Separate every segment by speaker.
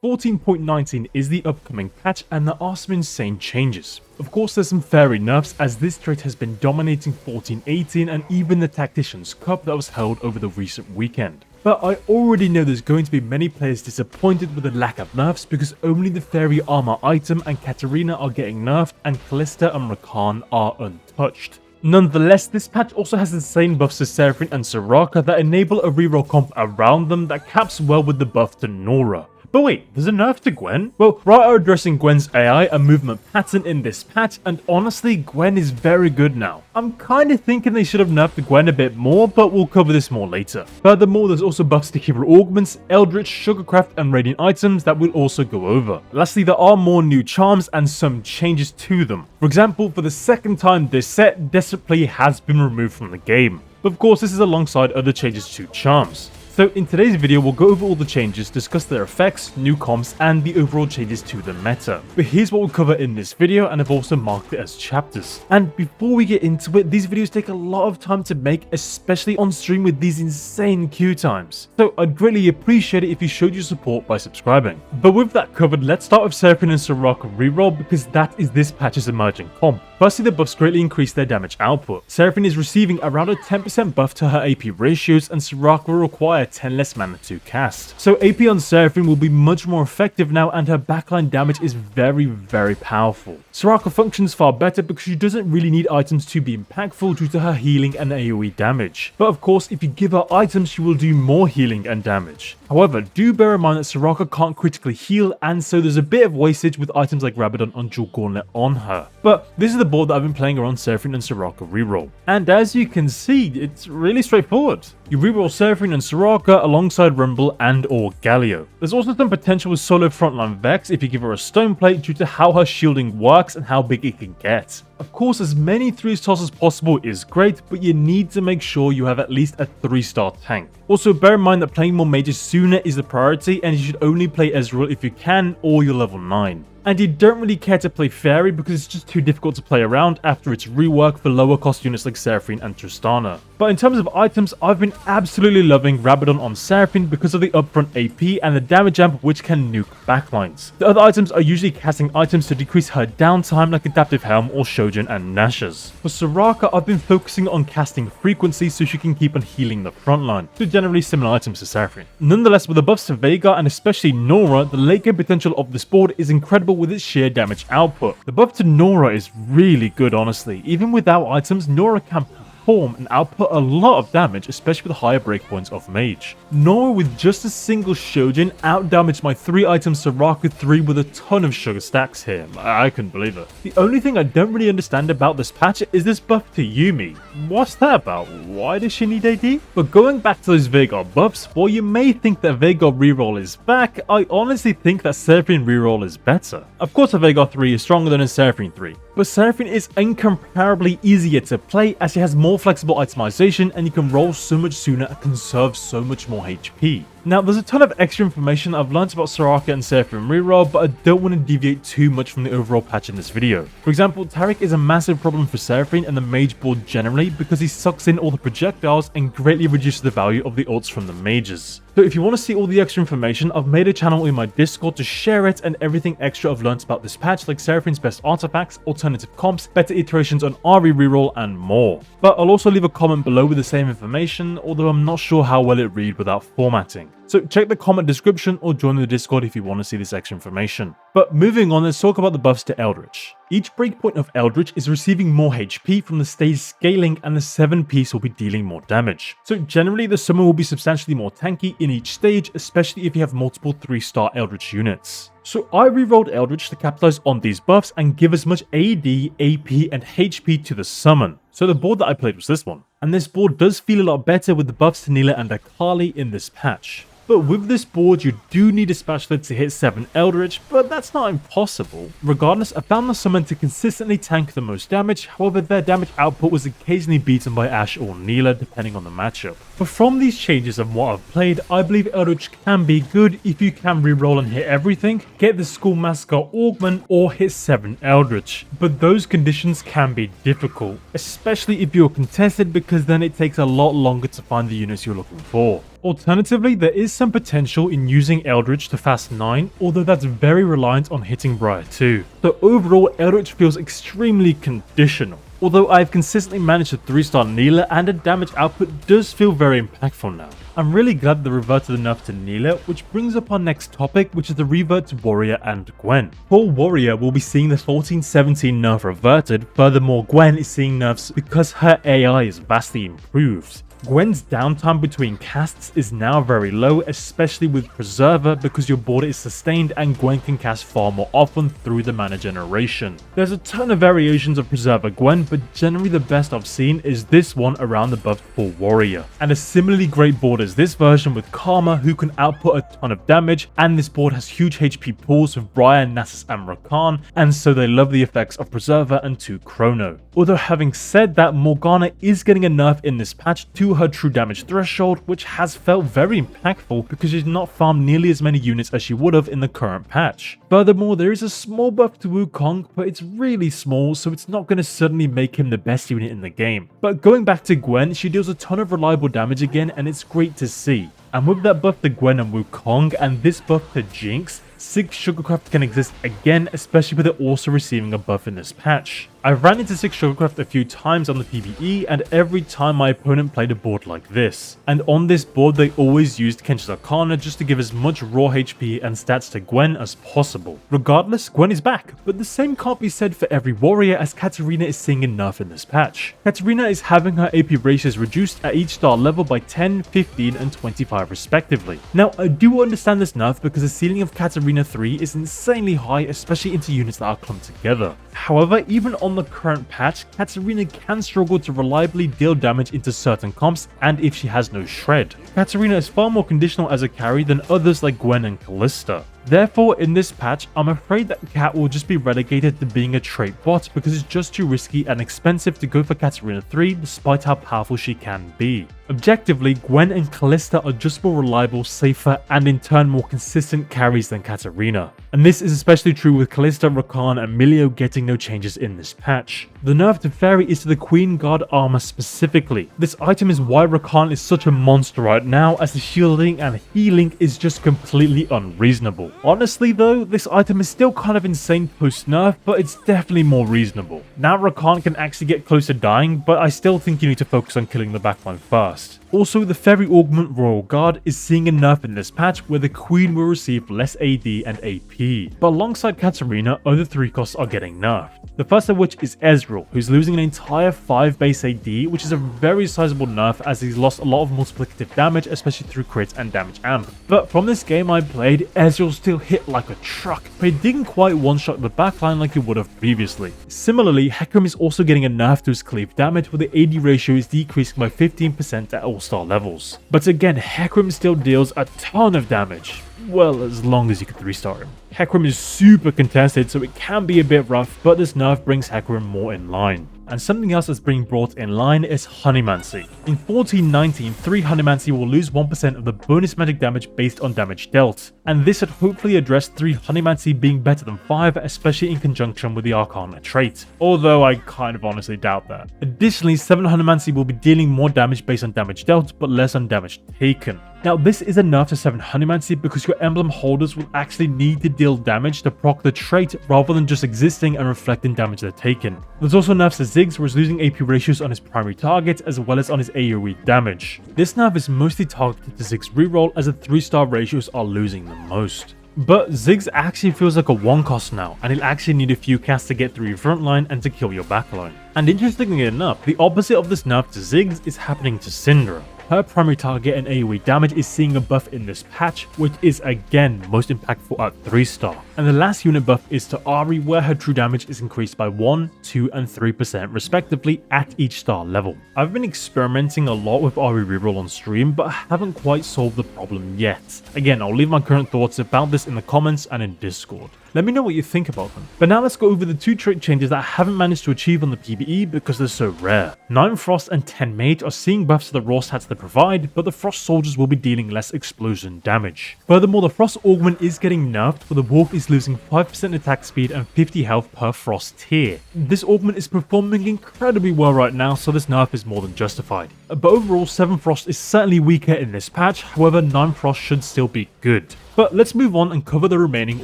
Speaker 1: 14.19 is the upcoming patch and there are some insane changes. Of course there's some Faerie nerfs as this trait has been dominating 14-18 and even the Tactician's Cup that was held over the recent weekend. But I already know there's going to be many players disappointed with the lack of nerfs because only the Faerie armor item and Katarina are getting nerfed and Callista and Rakan are untouched. Nonetheless, this patch also has insane buffs to Seraphine and Soraka that enable a reroll comp around them that caps well with the buff to Nora. But wait, there's a nerf to Gwen? Well, Riot are addressing Gwen's AI and movement pattern in this patch, and honestly, Gwen is very good now. I'm kinda thinking they should have nerfed Gwen a bit more, but we'll cover this more later. Furthermore, there's also buffs to hero augments, Eldritch, Sugarcraft, and Radiant items that we'll also go over. Lastly, there are more new charms and some changes to them. For example, for the second time this set, Desperate Plea has been removed from the game. But of course, this is alongside other changes to charms. So in today's video, we'll go over all the changes, discuss their effects, new comps, and the overall changes to the meta. But here's what we'll cover in this video, and I've also marked it as chapters. And before we get into it, these videos take a lot of time to make, especially on stream with these insane queue times. So I'd greatly appreciate it if you showed your support by subscribing. But with that covered, let's start with Seraphine and Soraka reroll because that is this patch's emerging comp. Firstly, the buffs greatly increase their damage output. Seraphine is receiving around a 10% buff to her AP ratios, and Soraka will require 10 less mana to cast. So AP on Seraphine will be much more effective now, and her backline damage is very powerful. Soraka functions far better because she doesn't really need items to be impactful due to her healing and AoE damage. But of course, if you give her items, she will do more healing and damage. However, do bear in mind that Soraka can't critically heal, and so there's a bit of wastage with items like Rabadon on Dual Gauntlet on her. But this is the board that I've been playing around Seraphine and Soraka reroll. And as you can see, it's really straightforward. You reroll Seraphine and Soraka alongside Rumble and or Galio. There's also some potential with solo frontline Vex if you give her a stone plate due to how her shielding works and how big it can get. Of course, as many 3-stars as possible is great, but you need to make sure you have at least a 3-star tank. Also, bear in mind that playing more mages sooner is the priority, and you should only play Ezreal if you can or you're level 9. And you don't really care to play Faerie because it's just too difficult to play around after its rework for lower cost units like Seraphine and Tristana. But in terms of items, I've been absolutely loving Rabadon on Seraphine because of the upfront AP and the damage amp which can nuke backlines. The other items are usually casting items to decrease her downtime like Adaptive Helm or Shojin and Nash's. For Soraka, I've been focusing on casting frequency so she can keep on healing the frontline, so generally similar items to Seraphine. Nonetheless, with the buffs to Veigar and especially Nora, the late game potential of this board is incredible with its sheer damage output. The buff to Nora is really good honestly. Even without items, Nora can perform and output a lot of damage, especially with higher breakpoints of Mage. Nora with just a single Shojin outdamaged my 3-item Soraka 3 with a ton of sugar stacks here. I couldn't believe it. The only thing I don't really understand about this patch is this buff to Yuumi. What's that about? Why does she need AD? But going back to those Veigar buffs, while you may think that Veigar reroll is back, I honestly think that Seraphine reroll is better. Of course a Veigar 3 is stronger than a Seraphine 3, but Seraphine is incomparably easier to play as she has more flexible itemization and you can roll so much sooner and conserve so much more HP. Now, there's a ton of extra information I've learned about Soraka and Seraphine reroll, but I don't want to deviate too much from the overall patch in this video. For example, Taric is a massive problem for Seraphine and the Mage board generally because he sucks in all the projectiles and greatly reduces the value of the ults from the mages. So if you want to see all the extra information, I've made a channel in my Discord to share it and everything extra I've learned about this patch, like Seraphine's best artifacts, alternative comps, better iterations on Ahri reroll, and more. But I'll also leave a comment below with the same information, although I'm not sure how well it reads without formatting. So check the comment description or join the Discord if you want to see this extra information. But moving on, let's talk about the buffs to Eldritch. Each breakpoint of Eldritch is receiving more HP from the stage scaling and the 7 piece will be dealing more damage. So generally the summon will be substantially more tanky in each stage, especially if you have multiple 3-star Eldritch units. So I rerolled Eldritch to capitalize on these buffs and give as much AD, AP and HP to the summon. So the board that I played was this one. And this board does feel a lot better with the buffs to Nilah and Akali in this patch. But with this board, you do need a spatula to hit 7 Eldritch, but that's not impossible. Regardless, I found the summon to consistently tank the most damage, however their damage output was occasionally beaten by Ashe or Nilah depending on the matchup. But from these changes and what I've played, I believe Eldritch can be good if you can reroll and hit everything, get the school mascot Augment or hit 7 Eldritch. But those conditions can be difficult, especially if you're contested because then it takes a lot longer to find the units you're looking for. Alternatively, there is some potential in using Eldritch to fast 9, although that's very reliant on hitting Briar too. So overall, Eldritch feels extremely conditional. Although I've consistently managed to 3-star Nilah and the damage output does feel very impactful now. I'm really glad they reverted the nerf to Nilah, which brings up our next topic, which is the revert to Warrior and Gwen. For Warrior, we'll be seeing the 14-17 nerf reverted, furthermore Gwen is seeing nerfs because her AI is vastly improved. Gwen's downtime between casts is now very low, especially with Preserver because your border is sustained and Gwen can cast far more often through the mana generation. There's a ton of variations of Preserver Gwen, but generally the best I've seen is this one around the buff for Warrior. And a similarly great board as this version with Karma who can output a ton of damage, and this board has huge HP pools with Briar, Nasus and Rakan, and so they love the effects of Preserver and 2 Chrono. Although having said that, Morgana is getting a nerf in this patch to her true damage threshold, which has felt very impactful because she did not farm nearly as many units as she would have in the current patch. Furthermore, there is a small buff to Wukong, but it's really small, so it's not going to suddenly make him the best unit in the game. But going back to Gwen, she deals a ton of reliable damage again, and it's great to see. And with that buff to Gwen and Wukong, and this buff to Jinx, Ziggs Sugarcraft can exist again, especially with it also receiving a buff in this patch. I've ran into Ziggs Sugarcraft a few times on the PvE, and every time my opponent played a board like this. And on this board they always used Kench's Arcana just to give as much raw HP and stats to Gwen as possible. Regardless, Gwen is back, but the same can't be said for every warrior as Katarina is seeing enough in this patch. Katarina is having her AP ratios reduced at each star level by 10, 15 and 25 respectively. Now I do understand this nerf because the ceiling of Katarina 3 is insanely high, especially into units that are clumped together. However, even on the current patch, Katarina can struggle to reliably deal damage into certain comps and if she has no shred. Katarina is far more conditional as a carry than others like Gwen and Kalista. Therefore, in this patch, I'm afraid that Kat will just be relegated to being a trait bot because it's just too risky and expensive to go for Katarina 3 despite how powerful she can be. Objectively, Gwen and Kalista are just more reliable, safer, and in turn more consistent carries than Katarina. And this is especially true with Kalista, Rakan, and Milio getting no changes in this patch. The nerf to Faerie is to the Queen Guard armor specifically. This item is why Rakan is such a monster right now, as the shielding and healing is just completely unreasonable. Honestly though, this item is still kind of insane post nerf, but it's definitely more reasonable. Now Rakan can actually get close to dying, but I still think you need to focus on killing the backline first. Also, the Faerie Augment Royal Guard is seeing a nerf in this patch where the Queen will receive less AD and AP, but alongside Katarina, other 3 costs are getting nerfed. The first of which is Ezreal, who's losing an entire 5 base AD, which is a very sizable nerf as he's lost a lot of multiplicative damage, especially through crits and damage amp. But from this game I played, Ezreal still hit like a truck, but it didn't quite one-shot the backline like it would have previously. Similarly, Hecarim is also getting a nerf to his cleave damage, where the AD ratio is decreasing by 15% at all star levels. But again, Hecarim still deals a ton of damage. Well, as long as you can 3-star him. Hecarim is super contested, so it can be a bit rough, but this nerf brings Hecarim more in line. And something else that's being brought in line is Honeymancy. In 14-19, 3 Honeymancy will lose 1% of the bonus magic damage based on damage dealt, and this should hopefully address 3 Honeymancy being better than 5, especially in conjunction with the Arcana trait, although I kind of honestly doubt that. Additionally, 7 Honeymancy will be dealing more damage based on damage dealt, but less on damage taken. Now this is a nerf to 7 Honeymancy because your emblem holders will actually need to deal damage to proc the trait rather than just existing and reflecting damage they're taken. There's also nerfs to Ziggs, where he's losing AP ratios on his primary target as well as on his AoE damage. This nerf is mostly targeted to Ziggs reroll as the 3-star ratios are losing the most. But Ziggs actually feels like a 1 cost now, and he'll actually need a few casts to get through your front line and to kill your backline. And interestingly enough, the opposite of this nerf to Ziggs is happening to Syndra. Her primary target and AoE damage is seeing a buff in this patch, which is again most impactful at 3-star. And the last unit buff is to Ahri, where her true damage is increased by 1, 2 and 3% respectively at each star level. I've been experimenting a lot with Ahri reroll on stream, but I haven't quite solved the problem yet. Again, I'll leave my current thoughts about this in the comments and in Discord. Let me know what you think about them. But now let's go over the 2 trait changes that I haven't managed to achieve on the PvE because they're so rare. 9 Frost and 10 Mage are seeing buffs to the raw stats they provide, but the Frost soldiers will be dealing less explosion damage. Furthermore, the Frost Augment is getting nerfed, where the Wolf is losing 5% attack speed and 50 health per Frost tier. This Augment is performing incredibly well right now, so this nerf is more than justified. But overall, 7 Frost is certainly weaker in this patch, however 9 Frost should still be good. But let's move on and cover the remaining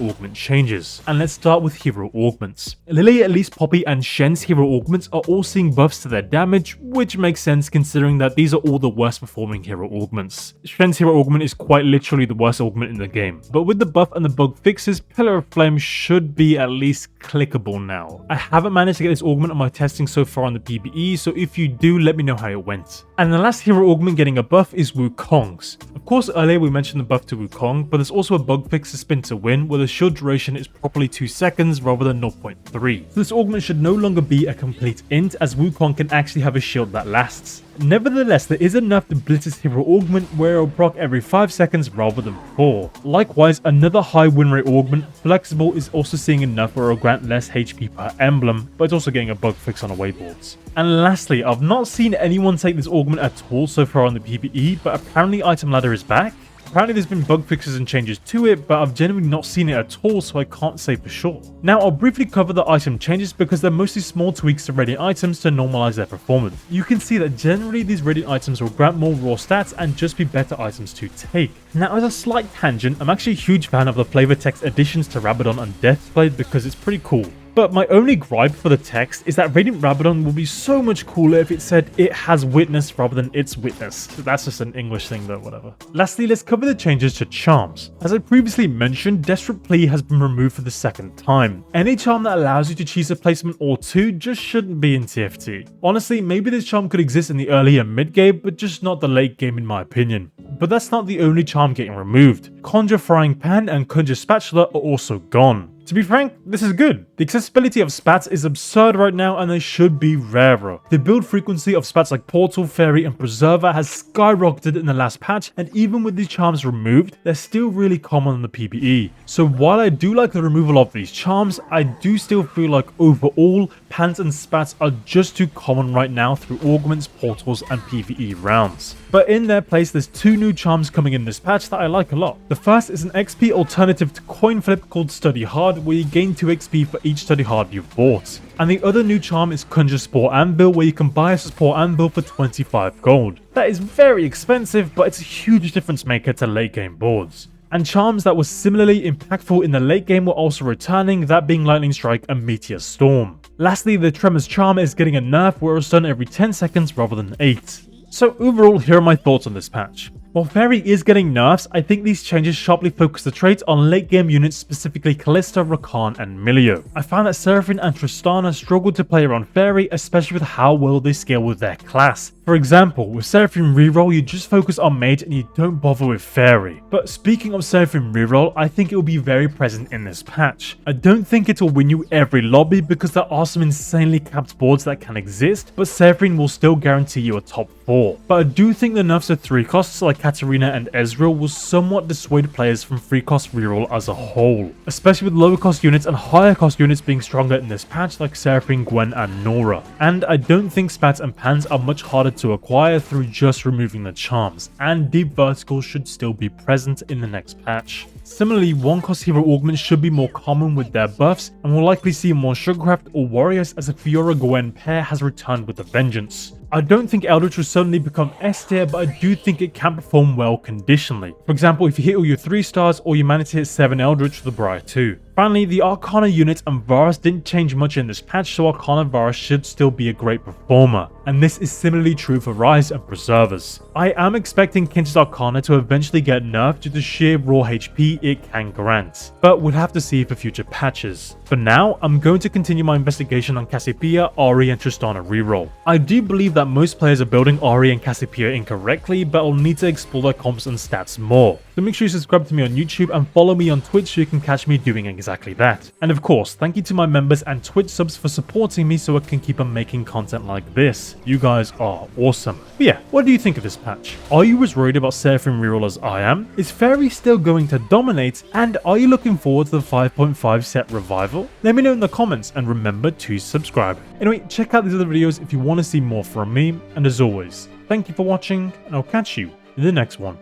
Speaker 1: augment changes. And let's start with hero augments. Lily, Elise, Poppy and Shen's hero augments are all seeing buffs to their damage, which makes sense considering that these are all the worst performing hero augments. Shen's hero augment is quite literally the worst augment in the game. But with the buff and the bug fixes, Pillar of Flame should be at least clickable now. I haven't managed to get this augment on my testing so far on the PvE, so if you do, let me know how it went. And the last hero augment getting a buff is Wukong's. Of course, earlier we mentioned the buff to Wukong, but there's also a bug fix to Spin to Win, where the shield duration is properly 2 seconds rather than 0.3. So this augment should no longer be a complete int, as Wukong can actually have a shield that lasts. Nevertheless, there is enough to Blitz's hero augment where it'll proc every 5 seconds rather than 4. Likewise, another high win rate augment, Flexible, is also seeing enough where it'll grant less HP per emblem, but it's also getting a bug fix on away boards. And lastly, I've not seen anyone take this augment at all so far on the PvE, but apparently Item Ladder is back. Apparently there's been bug fixes and changes to it, but I've genuinely not seen it at all, so I can't say for sure. Now I'll briefly cover the item changes because they're mostly small tweaks to Radiant items to normalize their performance. You can see that generally these Radiant items will grant more raw stats and just be better items to take. Now as a slight tangent, I'm actually a huge fan of the flavor text additions to Rabadon and Deathblade because it's pretty cool. But my only gripe for the text is that Radiant Rabadon will be so much cooler if it said it has witness rather than its witness. That's just an English thing though, whatever. Lastly, let's cover the changes to charms. As I previously mentioned, Desperate Plea has been removed for the second time. Any charm that allows you to choose a placement or two just shouldn't be in TFT. Honestly, maybe this charm could exist in the early and mid game, but just not the late game in my opinion. But that's not the only charm getting removed. Conjure Frying Pan and Conjure Spatula are also gone. To be frank, this is good. The accessibility of spats is absurd right now and they should be rarer. The build frequency of spats like Portal, Faerie and Preserver has skyrocketed in the last patch, and even with these charms removed, they're still really common in the PvE. So while I do like the removal of these charms, I do still feel like overall, pans and spats are just too common right now through augments, portals and PvE rounds. But in their place, there's 2 new charms coming in this patch that I like a lot. The first is an XP alternative to Coin Flip called Study Hard, where you gain 2 XP for each Study Hard you've bought. And the other new charm is Conjure Spore Anvil, where you can buy a Spore Anvil for 25 gold. That is very expensive, but it's a huge difference maker to late game boards. And charms that were similarly impactful in the late game were also returning, that being Lightning Strike and Meteor Storm. Lastly, the Tremors charm is getting a nerf where it's done every 10 seconds rather than 8. So overall, here are my thoughts on this patch. While Faerie is getting nerfs, I think these changes sharply focus the trait on late game units, specifically Kalista, Rakan and Milio. I found that Seraphine and Tristana struggled to play around Faerie, especially with how well they scale with their class. For example, with Seraphine Reroll, you just focus on Mage and you don't bother with Faerie. But speaking of Seraphine Reroll, I think it will be very present in this patch. I don't think it will win you every lobby because there are some insanely capped boards that can exist, but Seraphine will still guarantee you a top 4. But I do think the nerfs of 3 costs like Katarina and Ezreal will somewhat dissuade players from 3 cost reroll as a whole, especially with lower cost units and higher cost units being stronger in this patch like Seraphine, Gwen and Nora. And I don't think spats and pans are much harder to acquire through just removing the charms, and deep verticals should still be present in the next patch. Similarly, 1 cost hero augments should be more common with their buffs, and we'll likely see more Sugarcraft or Warriors as a Fiora Gwen pair has returned with a vengeance. I don't think Eldritch will suddenly become S tier, but I do think it can perform well conditionally. For example, if you hit all your 3 stars or you manage to hit 7 Eldritch with the Briar 2. Finally, the Arcana unit and Varus didn't change much in this patch, so Arcana Varus should still be a great performer. And this is similarly true for Rise and Preservers. I am expecting Kinsh's Arcana to eventually get nerfed due to sheer raw HP it can grant, but we'll have to see for future patches. For now, I'm going to continue my investigation on Cassiopeia, Ahri and Tristana reroll. I do believe that most players are building Ahri and Cassiopeia incorrectly, but I'll need to explore their comps and stats more. So make sure you subscribe to me on YouTube and follow me on Twitch so you can catch me doing exactly that. And of course, thank you to my members and Twitch subs for supporting me so I can keep on making content like this. You guys are awesome. But yeah, what do you think of this patch? Are you as worried about Seraphine reroll as I am? Is Faerie still going to dominate? And are you looking forward to the 5.5 set revival? Let me know in the comments and remember to subscribe. Anyway, check out these other videos if you want to see more from me, and as always, Thank you for watching, and I'll catch you in the next one.